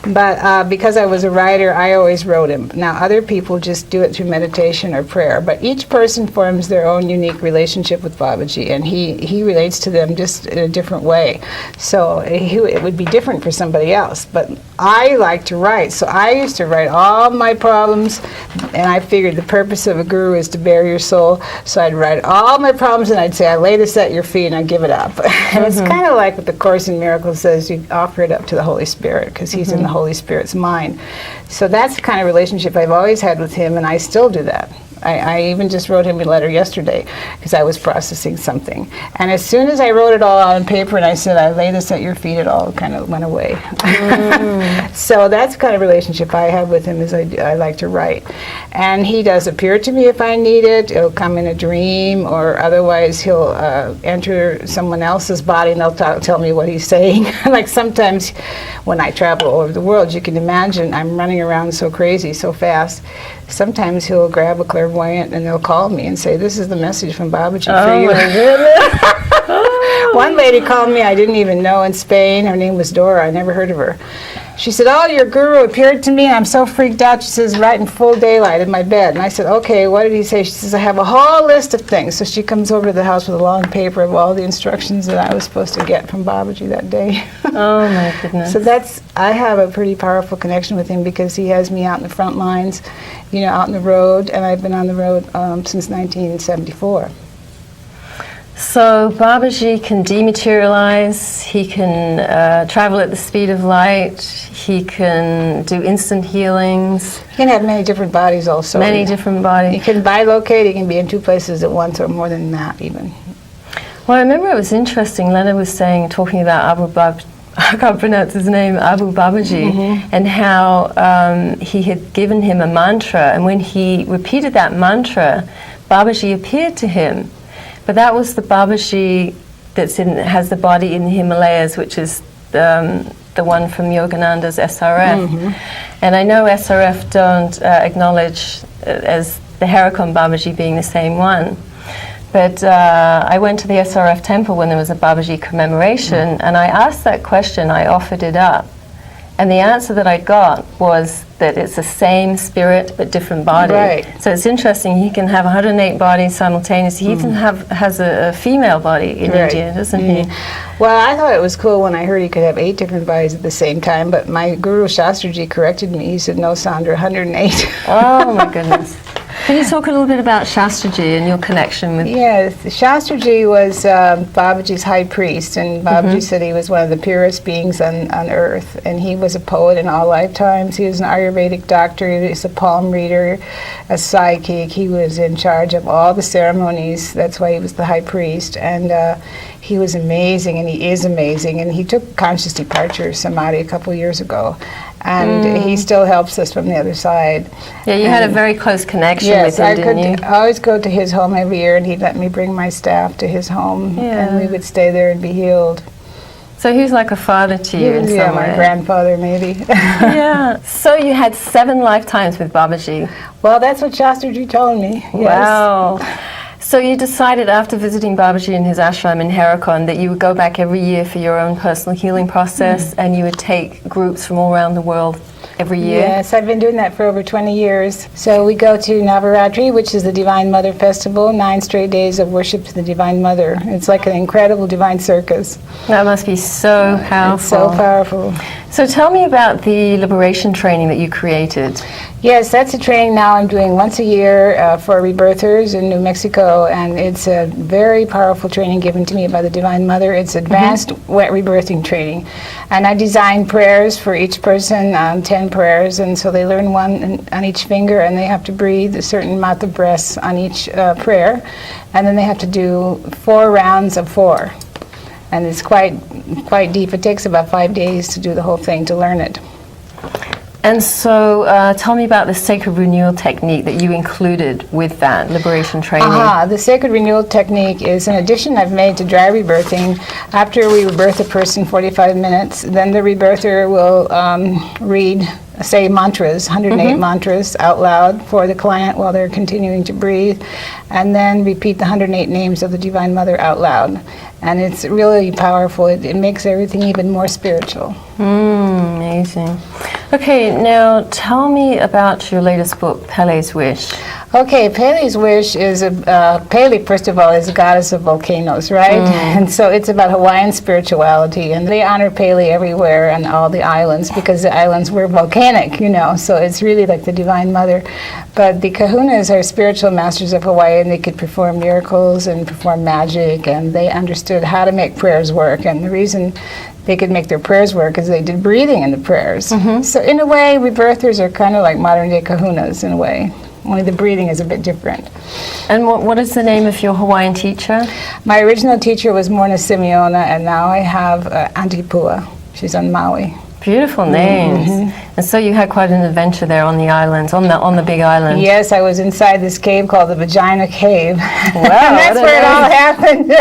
But because I was a writer, I always wrote him. Now, other people just do it through meditation or prayer. But each person forms their own unique relationship with Babaji, and he relates to them just in a different way. So it would be different for somebody else, but I like to write, so I used to write all my problems, and I figured the purpose of a guru is to bare your soul, so I'd write all my problems and I'd say, I lay this at your feet and I give it up. And it's kind of like what the Course in Miracles says, you offer it up to the Holy Spirit, because he's in the Holy Spirit's mind. So that's the kind of relationship I've always had with him, and I still do that. I even just wrote him a letter yesterday because I was processing something. And as soon as I wrote it all on paper and I said, I lay this at your feet, it all kind of went away. So that's the kind of relationship I have with him, is I like to write. And he does appear to me if I need it. It'll come in a dream, or otherwise he'll enter someone else's body and they'll tell me what he's saying. Like sometimes when I travel all over the world, you can imagine I'm running around so crazy, so fast. Sometimes he'll grab a clairvoyant and they'll call me and say, this is the message from Babaji for you. My goodness. One lady called me I didn't even know in Spain. Her name was Dora. I never heard of her. She said, oh, your guru appeared to me. I'm so freaked out. She says, right in full daylight in my bed. And I said, okay, what did he say? She says, I have a whole list of things. So she comes over to the house with a long paper of all the instructions that I was supposed to get from Babaji that day. Oh, my goodness. So I have a pretty powerful connection with him because he has me out in the front lines, out on the road. And I've been on the road since 1974. So Babaji can dematerialize, he can travel at the speed of light, he can do instant healings. He can have many different bodies also. Many different bodies. He can bilocate, he can be in two places at once or more than that even. Well, I remember it was interesting, Leonard was talking about I can't pronounce his name, Abu Babaji, and how he had given him a mantra, and when he repeated that mantra, Babaji appeared to him. But that was the Babaji has the body in the Himalayas, which is the one from Yogananda's SRF. And I know SRF don't acknowledge as the Hairakhan Babaji being the same one. But I went to the SRF temple when there was a Babaji commemoration, and I asked that question, I offered it up. And the answer that I got was that it's the same spirit but different body. Right. So it's interesting, he can have 108 bodies simultaneously. He even has a female body in India, doesn't he? Well, I thought it was cool when I heard he could have 8 different bodies at the same time, but my guru Shastraji corrected me. He said, no, Sondra, 108. Oh, my goodness. Can you talk a little bit about Shastraji and your connection with... Yes, Shastraji was Babaji's high priest, and Babaji said he was one of the purest beings on earth, and he was a poet in all lifetimes. He was an Ayurvedic doctor, he was a palm reader, a psychic. He was in charge of all the ceremonies. That's why he was the high priest, and he was amazing, and he is amazing, and he took conscious departure Samadhi a couple years ago. And he still helps us from the other side. Yeah, you had a very close connection with him, didn't you? I always go to his home every year, and he'd let me bring my staff to his home, and we would stay there and be healed. So he was like a father to you in some way. Yeah, my grandfather, maybe. Yeah. So you had 7 lifetimes with Babaji. Well, that's what Shastraji told me. Yes. Wow. So you decided after visiting Babaji in his ashram in Hairakhan that you would go back every year for your own personal healing process, and you would take groups from all around the world every year? Yes, I've been doing that for over 20 years. So we go to Navaratri, which is the Divine Mother Festival, 9 straight days of worship to the Divine Mother. It's like an incredible divine circus. That must be so powerful. It's so powerful. So tell me about the liberation training that you created. Yes, that's a training now I'm doing once a year for rebirthers in New Mexico, and it's a very powerful training given to me by the Divine Mother. It's advanced wet rebirthing training. And I design prayers for each person, 10 prayers, and so they learn one on each finger, and they have to breathe a certain amount of breaths on each prayer, and then they have to do 4 rounds of 4. And it's quite deep. It takes about 5 days to do the whole thing, to learn it. And so tell me about the sacred renewal technique that you included with that liberation training. The sacred renewal technique is an addition I've made to dry rebirthing. After we rebirth a person 45 minutes, then the rebirther will say mantras, 108 mantras out loud for the client while they're continuing to breathe, and then repeat the 108 names of the Divine Mother out loud. And it's really powerful. It makes everything even more spiritual. Amazing. Okay, now tell me about your latest book, Pele's Wish. Okay, Pele's Wish is Pele, first of all, is a goddess of volcanoes, right? And so it's about Hawaiian spirituality, and they honor Pele everywhere on all the islands because the islands were volcanic, so it's really like the Divine Mother. But the kahunas are spiritual masters of Hawaii, and they could perform miracles and perform magic, and they understood how to make prayers work. And the reason they could make their prayers work is they did breathing in the prayers. So in a way, rebirthers are kind of like modern-day kahunas in a way. only the breathing is a bit different. And what is the name of your Hawaiian teacher? My original teacher was Morna Simeona, and now I have Auntie Pua. She's on Maui. Beautiful names. And so you had quite an adventure there on the island, on the big island. Yes, I was inside this cave called the Vagina Cave. Wow, and that's where it all happened.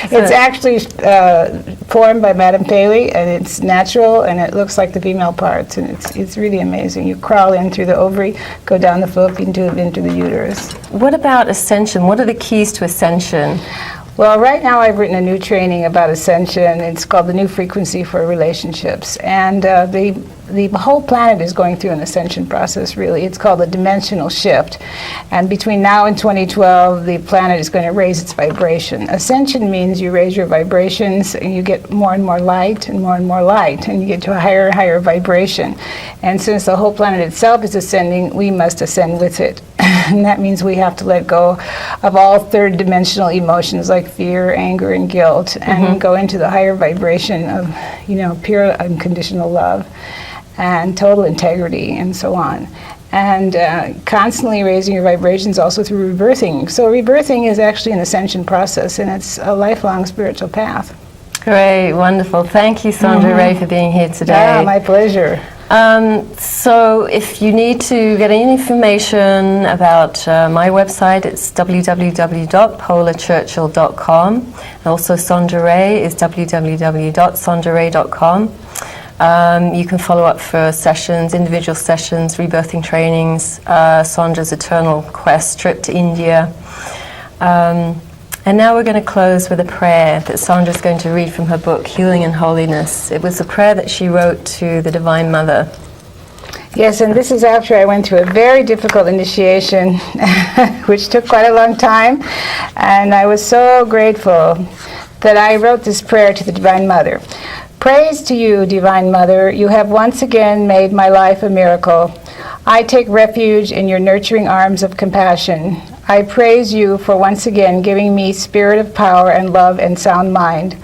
It's actually formed by Madame Paley, and it's natural, and it looks like the female parts, and it's really amazing. You crawl in through the ovary, go down the fallopian tube into the uterus. What about ascension? What are the keys to ascension? Well, right now I've written a new training about ascension. It's called The New Frequency for Relationships. And the whole planet is going through an ascension process, really. It's called a dimensional shift. And between now and 2012, the planet is going to raise its vibration. Ascension means you raise your vibrations and you get more and more light and more light, and you get to a higher and higher vibration. And since the whole planet itself is ascending, we must ascend with it. And that means we have to let go of all third dimensional emotions like fear, anger, and guilt, and go into the higher vibration of, pure unconditional love and total integrity and so on. And constantly raising your vibrations also through rebirthing. So rebirthing is actually an ascension process, and it's a lifelong spiritual path. Great, wonderful. Thank you, Sondra Ray, for being here today. Yeah, my pleasure. So if you need to get any information about my website, it's www.polachurchill.com. And also Sondra Ray is www.sondraray.com. You can follow up for sessions, individual sessions, rebirthing trainings, Sondra's Eternal Quest trip to India. And now we're going to close with a prayer that Sondra's going to read from her book, Healing and Holiness. It was a prayer that she wrote to the Divine Mother. Yes, and this is after I went through a very difficult initiation, which took quite a long time. And I was so grateful that I wrote this prayer to the Divine Mother. Praise to you, Divine Mother. You have once again made my life a miracle. I take refuge in your nurturing arms of compassion. I praise you for once again giving me spirit of power and love and sound mind.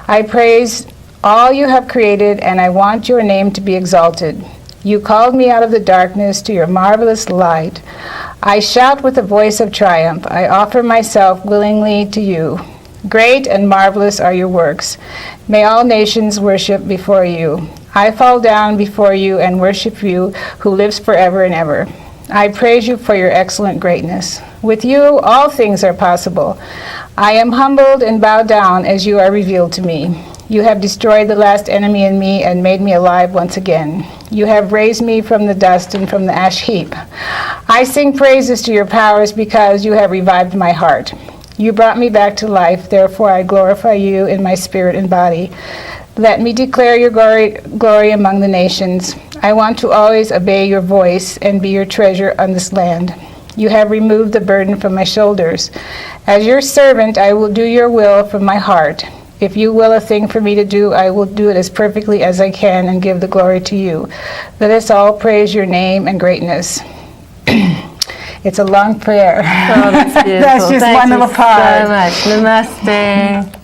I praise all you have created, and I want your name to be exalted. You called me out of the darkness to your marvelous light. I shout with a voice of triumph. I offer myself willingly to you. Great and marvelous are your works. May all nations worship before you. I fall down before you and worship you who lives forever and ever. I praise you for your excellent greatness. With you, all things are possible. I am humbled and bow down as you are revealed to me. You have destroyed the last enemy in me and made me alive once again. You have raised me from the dust and from the ash heap. I sing praises to your powers because you have revived my heart. You brought me back to life, therefore I glorify you in my spirit and body. Let me declare your glory among the nations. I want to always obey your voice and be your treasure on this land. You have removed the burden from my shoulders. As your servant, I will do your will from my heart. If you will a thing for me to do, I will do it as perfectly as I can and give the glory to you. Let us all praise your name and greatness. It's a long prayer. Oh, that's beautiful. That's just one little part. Thank you so much. Namaste.